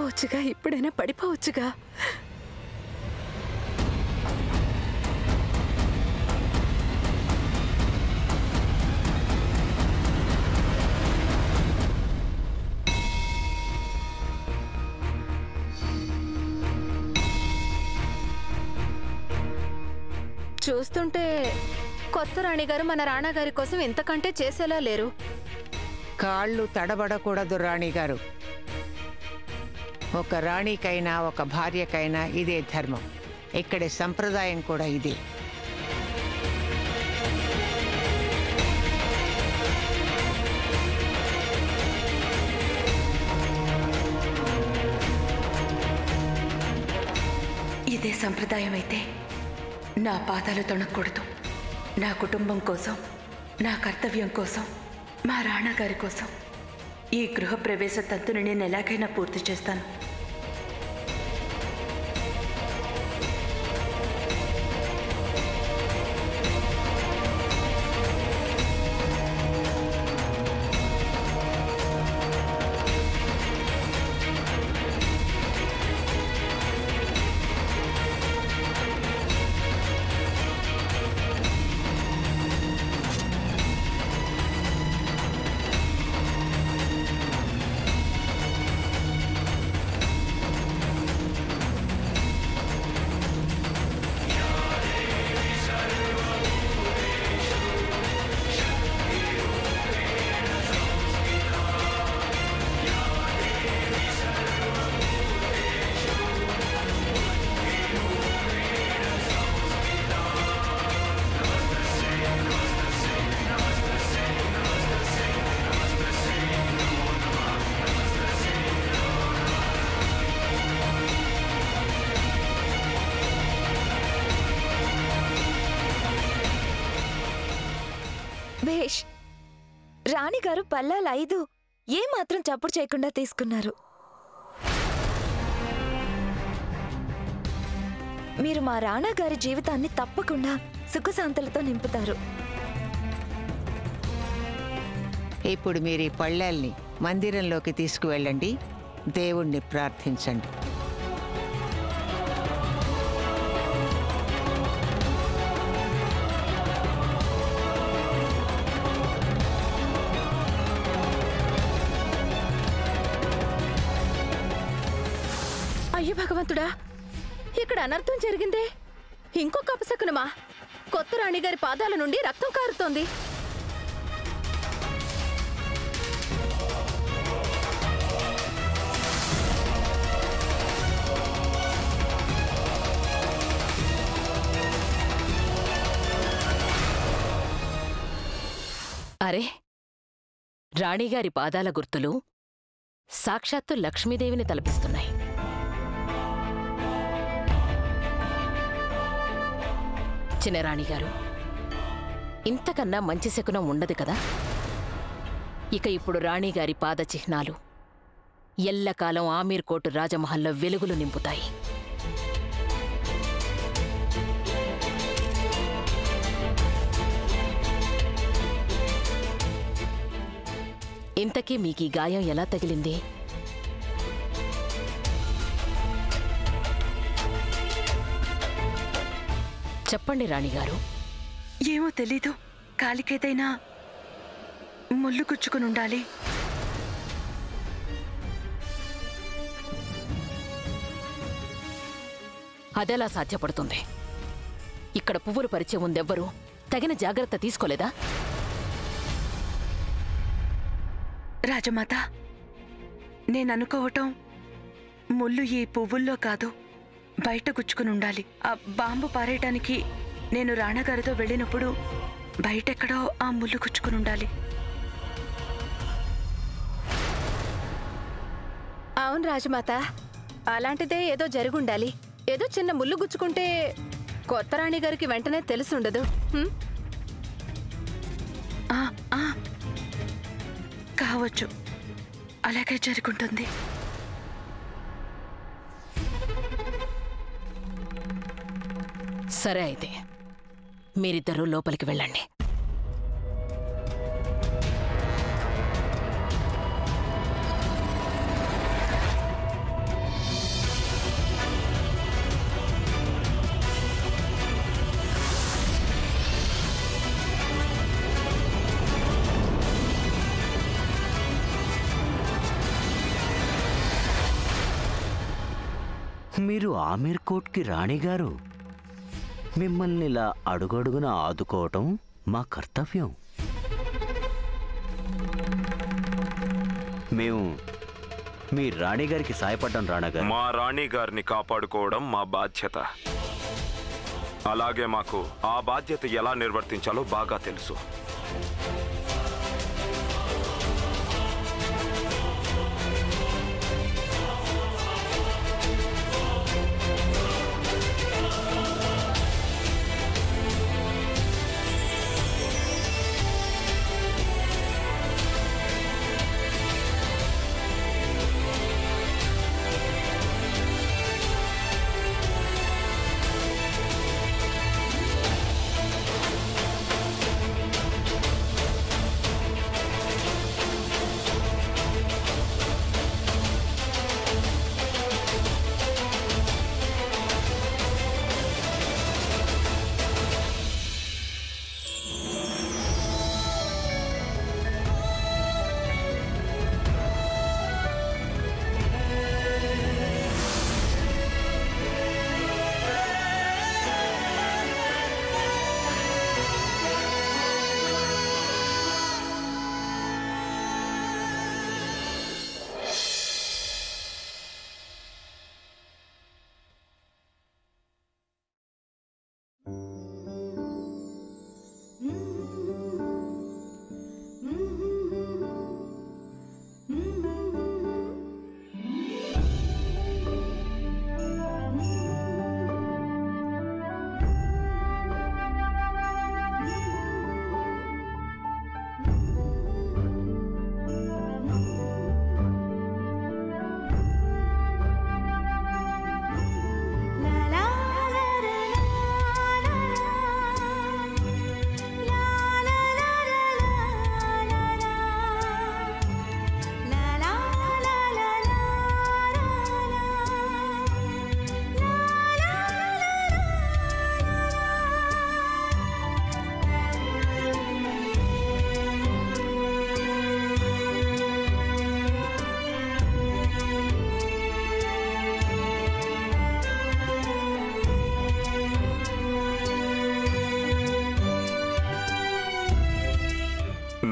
పడిపోవచ్చుగా, ఇప్పుడైనా పడిపోవచ్చుగా. చూస్తుంటే కొత్త రాణిగారు మన రాణాగారి కోసం ఇంతకంటే చేసేలా లేరు. కాళ్ళు తడబడకూడదు రాణిగారు. ఒక రాణికైనా ఒక భార్యకైనా ఇదే ధర్మం. ఇక్కడి సంప్రదాయం కూడా ఇదే. ఇదే సంప్రదాయం అయితే నా పాదాలు తొణకూడదు. నా కుటుంబం కోసం, నా కర్తవ్యం కోసం, మా రాణాగారి కోసం ఈ గృహప్రవేశ తంతుని నేను ఎలాగైనా పూర్తి చేస్తాను. భేష్, రాణిగారు పల్లాలు 5 ఏమాత్రం చప్పుడు చేయకుండా తీసుకున్నారు. మీరు మా రాణాగారి జీవితాన్ని తప్పకుండా సుఖశాంతులతో నింపుతారు. ఇప్పుడు మీరు ఈ పళ్ళాల్ని మందిరంలోకి తీసుకువెళ్ళండి. దేవుణ్ణి ప్రార్థించండి. అయ్యో భగవంతుడా, ఇక్కడ అనర్థం జరిగిందే. ఇంకొక అపశకునమా? కొత్త రాణిగారి పాదాల నుండి రక్తం కారుతోంది. అరే, రాణిగారి పాదాల గుర్తులు సాక్షాత్తు లక్ష్మీదేవిని తలపిస్తున్నాయి. చిన్నరాణిగారు, ఇంతకన్నా మంచి శకునం ఉండదు కదా. ఇక ఇప్పుడు రాణిగారి పాద చిహ్నాలు ఎల్లకాలం ఆమీర్ కోటు రాజమహల్లో వెలుగులు నింపుతాయి. ఇంతకీ మీకీ గాయం ఎలా తగిలింది? చెప్పండి రాణిగారు. ఏమో తెలీదు. కాలికేదైనా ముళ్ళు గుచ్చుకుని ఉండాలి. అదెలా సాధ్యపడుతుంది? ఇక్కడ పువ్వులు పరిచే ముందెవ్వరూ తగిన జాగ్రత్త తీసుకోలేదా? రాజమాత, నేననుకోవటం ముళ్ళు ఈ పువ్వుల్లో కాదు, బయట గుచ్చుకుని ఉండాలి. ఆ బాంబు పారేయటానికి నేను రాణాగారితో వెళ్ళినప్పుడు బయటెక్కడో ఆ ముళ్ళు గుచ్చుకుని ఉండాలి. అవును రాజమాత, అలాంటిదే ఏదో జరుగుండాలి. ఏదో చిన్న ముళ్ళు గుచ్చుకుంటే కొత్త రాణిగారికి వెంటనే తెలుసుండదు. కావచ్చు, అలాగే జరుగుంటుంది. సరే, అయితే మీరిద్దరూ లోపలికి వెళ్ళండి. మీరు ఆమీర్ కోట్కి రాణిగారు. మిమ్మల్ని ఇలా అడుగడుగున ఆదుకోవటం మా కర్తవ్యం. మేము మీ రాణిగారికి సాయపడ్డాం రాణాగారు. మా రాణిగారిని కాపాడుకోవడం మా బాధ్యత. అలాగే మాకు ఆ బాధ్యత ఎలా నిర్వర్తించాలో బాగా తెలుసు.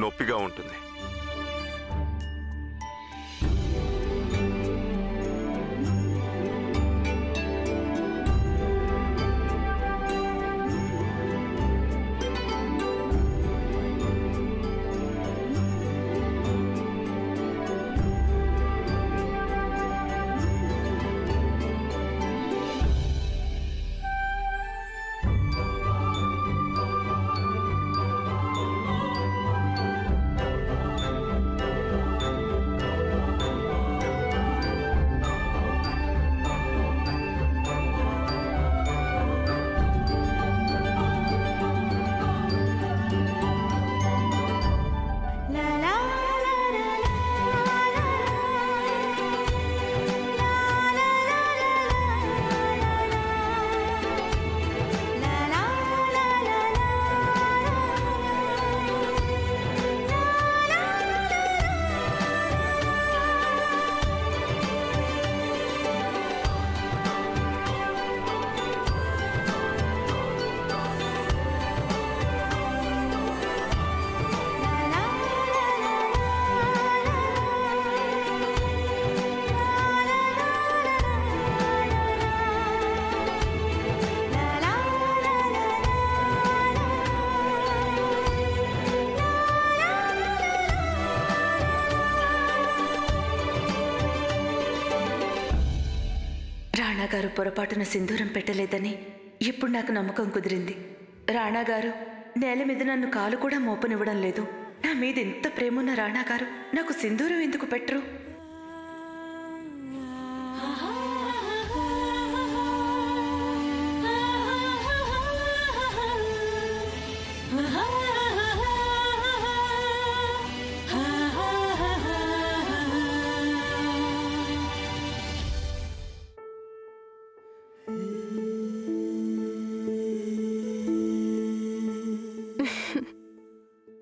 నొప్పిగా ఉంటుంది. రాణాగారు పొరపాటున సింధూరం పెట్టలేదని ఇప్పుడు నాకు నమ్మకం కుదిరింది. రాణాగారు నేల మీద నన్ను కాలు కూడా మోపనివ్వడం లేదు. నా మీద ఎంత ప్రేమున్న రాణాగారు నాకు సింధూరం ఎందుకు పెట్టరు?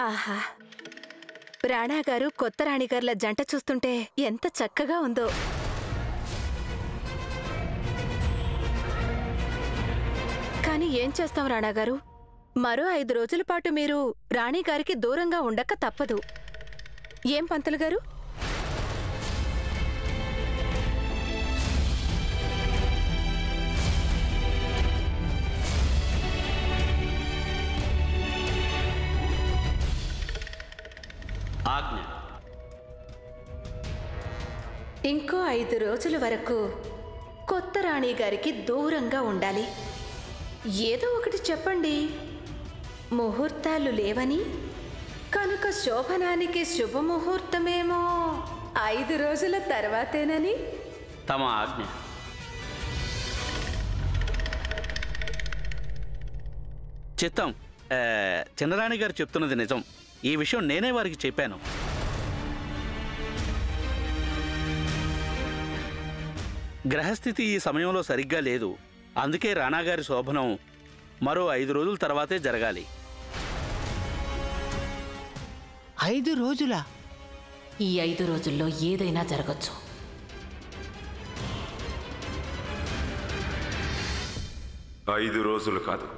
ఆహా, రాణాగారు కొత్త రాణిగారుల జంట చూస్తుంటే ఎంత చక్కగా ఉందో. కానీ ఏం చేస్తాం రాణాగారు, మరో 5 రోజుల పాటు మీరు రాణిగారికి దూరంగా ఉండక తప్పదు. ఏం పంతులు గారు? ఆజ్ఞ. ఇంకో 5 రోజుల వరకు కొత్త రాణిగారికి దూరంగా ఉండాలి. ఏదో ఒకటి చెప్పండి. ముహూర్తాలు లేవని, కనుక శోభనానికి శుభముహూర్తమేమో 5 రోజుల తర్వాతేనని. తమ ఆజ్ఞ. చిత్తం. చిన్నరాణి గారు చెప్తున్నది నిజం. ఈ విషయం నేనే వారికి చెప్పాను. గ్రహస్థితి ఈ సమయంలో సరిగ్గా లేదు. అందుకే రాణాగారి శోభనం మరో 5 రోజుల తర్వాతే జరగాలి. 5 రోజులా? ఈ 5 రోజుల్లో ఏదైనా జరగచ్చు. ఐదు రోజులు కాదు,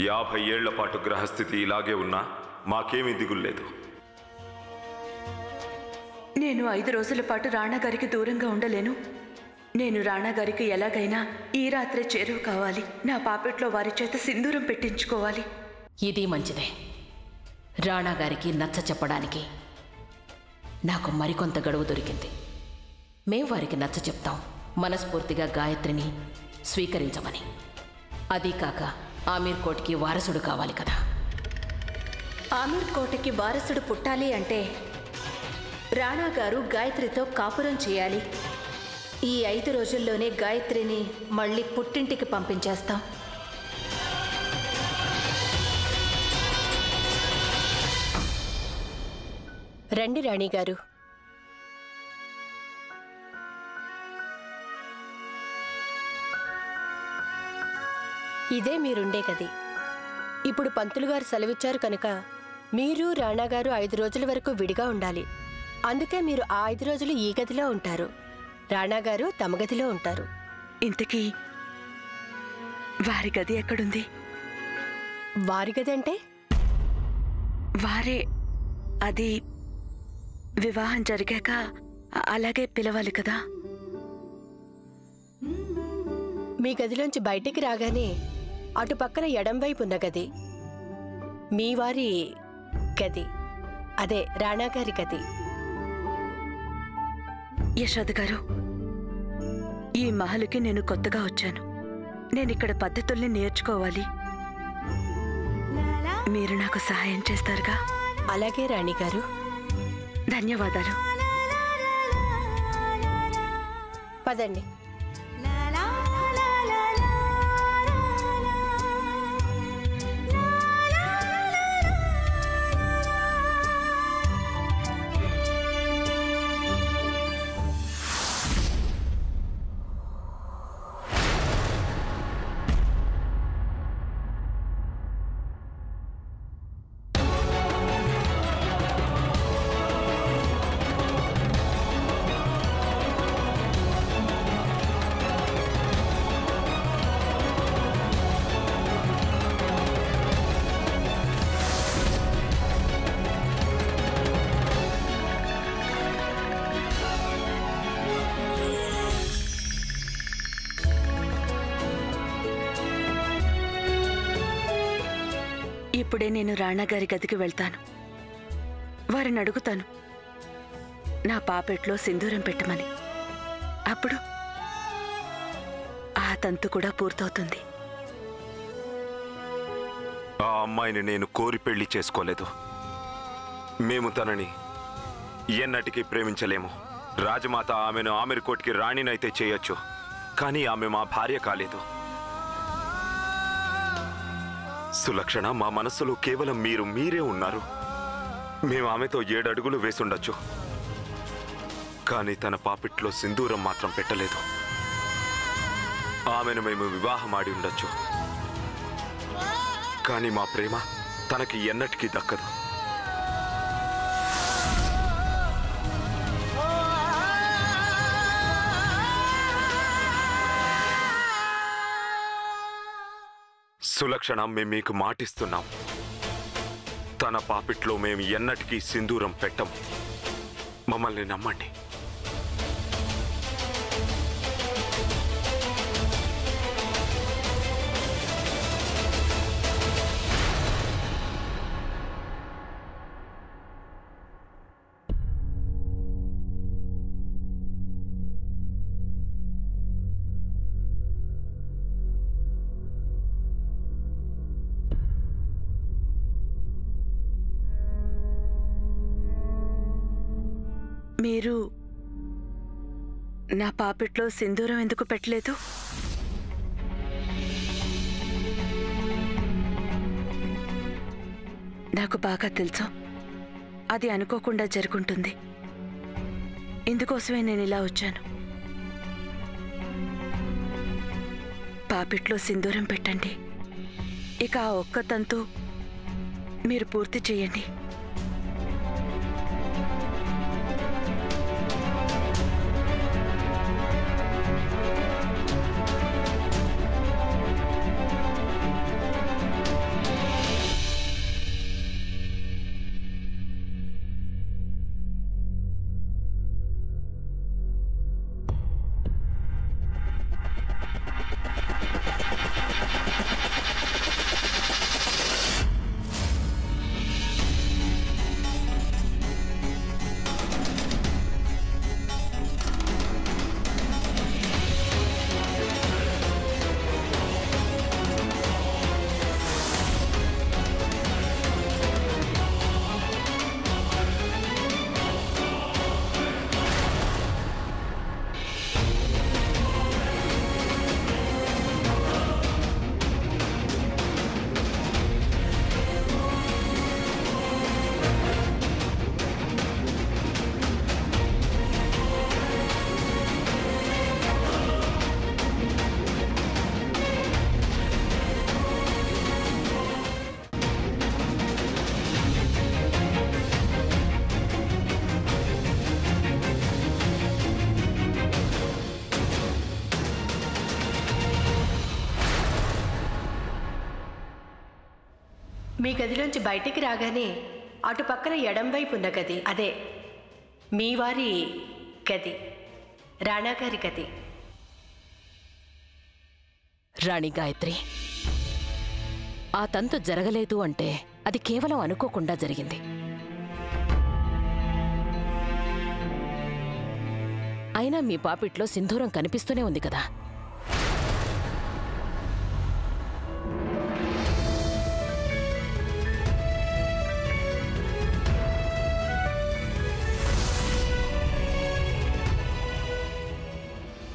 50 ఏళ్ల పాటు గ్రహస్థితి ఇలాగే ఉన్నా మాకేమీ దిగుల్లేదు. నేను 5 రోజుల పాటు రాణాగారికి దూరంగా ఉండలేను. నేను రాణాగారికి ఎలాగైనా ఈ రాత్రే చేరువ కావాలి. నా పాపెట్లో వారి చేత సింధూరం పెట్టించుకోవాలి. ఇది మంచిదే. రాణాగారికి నచ్చ చెప్పడానికి నాకు మరికొంత గడువు దొరికింది. మేం వారికి నచ్చ చెప్తాం, మనస్ఫూర్తిగా గాయత్రిని స్వీకరించమని. అదీ కాక ఆమీర్ కోటికి వారసుడు కావాలి కదా. ఆమీర్ కోటకి వారసుడు పుట్టాలి అంటే రాణాగారు గాయత్రితో కాపురం చేయాలి. ఈ 5 రోజుల్లోనే గాయత్రిని మళ్ళీ పుట్టింటికి పంపించేస్తాం. రండి రాణిగారు. ఇదే మీరుండే గది. ఇప్పుడు పంతులు గారు సెలవిచ్చారు కనుక మీరు రాణాగారు 5 రోజుల వరకు విడిగా ఉండాలి. అందుకే మీరు ఆ 5 రోజులు ఈ గదిలో ఉంటారు. రాణాగారు తమ గదిలో ఉంటారు. ఇంతకీ వారి గది ఎక్కడుంది? వారి గది అంటే? వారే. అది వివాహం జరిగాక అలాగే పిలవాలి కదా. మీ గదిలోంచి బయటికి రాగానే అటు పక్కన ఎడంవైపు ఉన్న గది మీ వారి గది. అదే రాణాగారి గది. యశోద గారు, ఈ మహలుకి నేను కొత్తగా వచ్చాను. నేనిక్కడ పద్ధతుల్ని నేర్చుకోవాలి. మీరు నాకు సహాయం చేస్తారుగా? అలాగే రాణిగారు. ధన్యవాదాలు. పదండి. ఇప్పుడే నేను రాణాగారి గదికి వెళ్తాను. వారిని అడుగుతాను నా పాపెట్లో సింధూరం పెట్టమని. అప్పుడు ఆ తంతు కూడా పూర్తవుతుంది. ఆ అమ్మాయిని నేను కోరి పెళ్లి చేసుకోలేదు. మేము తనని ఎన్నటికీ ప్రేమించలేము. రాజమాత ఆమెను ఆమీర్ కోటికి రాణినైతే చేయొచ్చు, కానీ ఆమె మా భార్య కాలేదు. సులక్షణ, మా మనస్సులో కేవలం మీరే ఉన్నారు. మేము ఆమెతో 7 అడుగులు వేసుండొచ్చు, కానీ తన పాపిట్లో సింధూరం మాత్రం పెట్టలేదు. ఆమెను మేము వివాహమాడి ఉండొచ్చు, కానీ మా ప్రేమ తనకి ఎన్నటికీ దక్కదు. సులక్షణ, మేము మీకు మాటిస్తున్నాం, తన పాపిట్లో మేము ఎన్నటికీ సింధూరం పెట్టం. మమ్మల్ని నమ్మండి. మీరు నా పాపిట్లో సింధూరం ఎందుకు పెట్టలేదు? నాకు బాగా తెలుసు, అది అనుకోకుండా జరుగుంటుంది. ఇందుకోసమే నేను ఇలా వచ్చాను. పాపిట్లో సింధూరం పెట్టండి. ఇక ఆ ఒక్క తంతు మీరు పూర్తి చేయండి. మీ గదిలోంచి బయటికి రాగానే అటు పక్కన ఎడం వైపు ఉన్న గది, అదే మీ వారి గది, రాణాగారి గది. రాణి గాయత్రి, ఆ తంతు జరగలేదు అంటే అది కేవలం అనుకోకుండా జరిగింది. అయినా మీ పాపిట్లో సింధూరం కనిపిస్తూనే ఉంది కదా.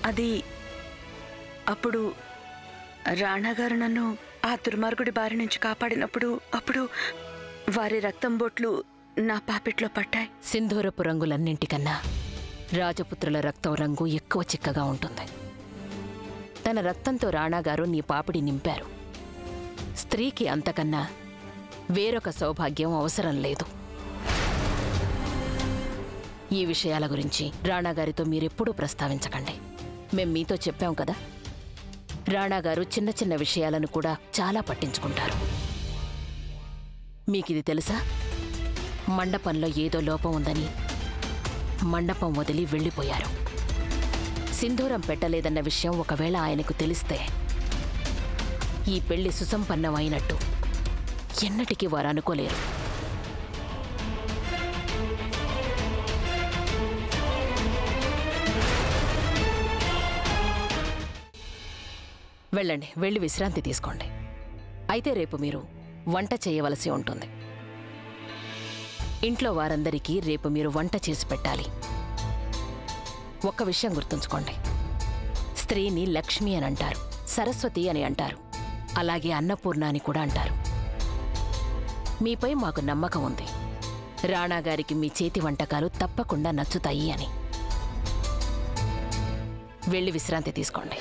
అది అప్పుడు రాణాగారు నన్ను ఆ దుర్మార్గుడి బారి నుంచి కాపాడినప్పుడు అప్పుడు వారి రక్తం బొట్లు నా పాపిట్లో పట్టాయి. సింధూరపు రంగులన్నింటికన్నా రాజపుత్రుల రక్తం రంగు ఎక్కువ చిక్కగా ఉంటుంది. తన రక్తంతో రాణాగారు నీ పాపిడి నింపారు. స్త్రీకి అంతకన్నా వేరొక సౌభాగ్యం అవసరం లేదు. ఈ విషయాల గురించి రాణాగారితో మీరెప్పుడూ ప్రస్తావించకండి. మేం మీతో చెప్పాం కదా, రాణాగారు చిన్న చిన్న విషయాలను కూడా చాలా పట్టించుకుంటారు. మీకిది తెలుసా? మండపంలో ఏదో లోపం ఉందని మండపం వదిలి వెళ్ళిపోయారు. సింధూరం పెట్టలేదన్న విషయం ఒకవేళ ఆయనకు తెలిస్తే ఈ పెళ్లి సుసంపన్నం అయినట్టు ఎన్నటికీ వారు అనుకోలేరు. వెళ్ళండి, వెళ్ళి విశ్రాంతి తీసుకోండి. అయితే రేపు మీరు వంట చేయవలసి ఉంటుంది. ఇంట్లో వారందరికీ రేపు మీరు వంట చేసి పెట్టాలి. ఒక్క విషయం గుర్తుంచుకోండి, స్త్రీని లక్ష్మి అని అంటారు, సరస్వతి అని అంటారు, అలాగే అన్నపూర్ణ అని కూడా అంటారు. మీపై మాకు నమ్మకం ఉంది, రాణాగారికి మీ చేతి వంటకాలు తప్పకుండా నచ్చుతాయి అని. వెళ్ళి విశ్రాంతి తీసుకోండి.